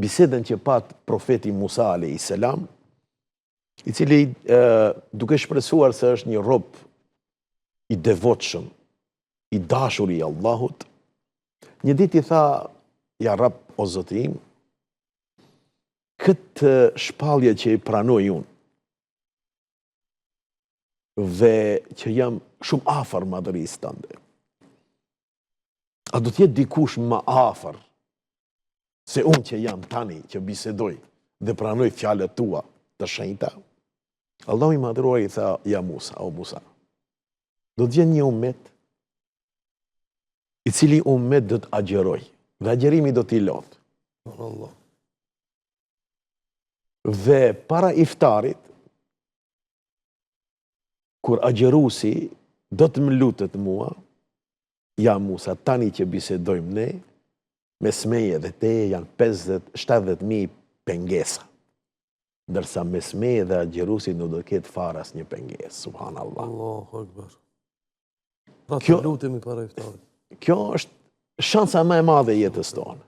bisedën që pat profeti Musa a.s. I cili duke shpresuar se është një rob i devotshëm, i dashur i Allahut, një ditë i tha, ja Rab o Zoti im, këtë shpallje që i pranoj unë, dhe që jam shumë afër madhërisë tënde, a do t'jetë dikush më afër se unë që jam tani, që bisedoj dhe pranoj fjalët tua të shenjta? Allahu i madhëruar i tha, ja Musa, o Musa, do t'jen një ummet, i cili ummet do t'agjeroj, dhe agjerimi do t'i lodh. Dhe para iftarit, kur agjerusi do të më lutet mua, ja Musa, tani që bisedojmë ne, mes meje dhe te janë 50-70.000 pengesa. Ndërsa mes meje dhe agjerusit nuk do të ketë fare asnjë pengesë, subhanallah. Allahu Akbar. Pra të lutemi para iftarit. Kjo është shansa më e madhe e jetës tonë.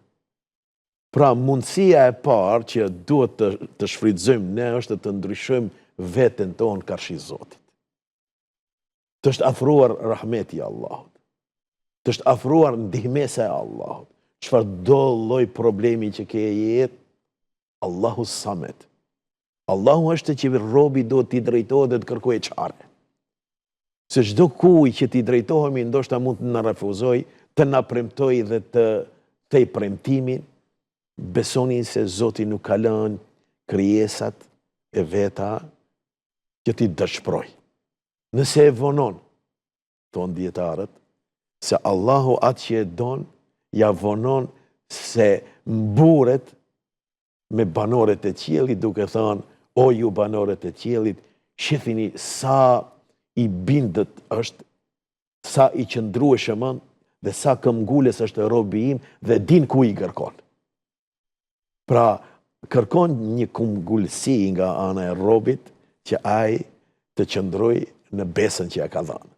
Pra mundësia e parë që duhet të shfrytëzojmë ne është të ndryshojmë veten tonë karshi Zotit. Të është afruar rahmeti Allahut. Të është afruar ndihmesa e Allahut. Çfarëdo lloj problemi që ke jetë, Allahu Samet. Allahu është që robi do t'i drejtohet dhe të kërkojë çare. Se çdo kuj që t'i drejtohemi ndoshta mund të na refuzoj, të na premtoj dhe të tej premtimin, besoni se Zoti nuk ka lënë krijesat e veta që t'i dëshproj. Nëse e vonon, thonë dietarët, se Allahu atë që e don, ja vonon se mburet me banorët e qiellit, duke thënë, o ju banorët e qiellit, shihni sa i bindët është, sa i qëndrueshëm dhe sa këmbgulës është robi im dhe din ku i kërkon. Pra, kërkon një këmbgulësi nga ana e robit që ai të qëndroj në besën që ja ka dhënë.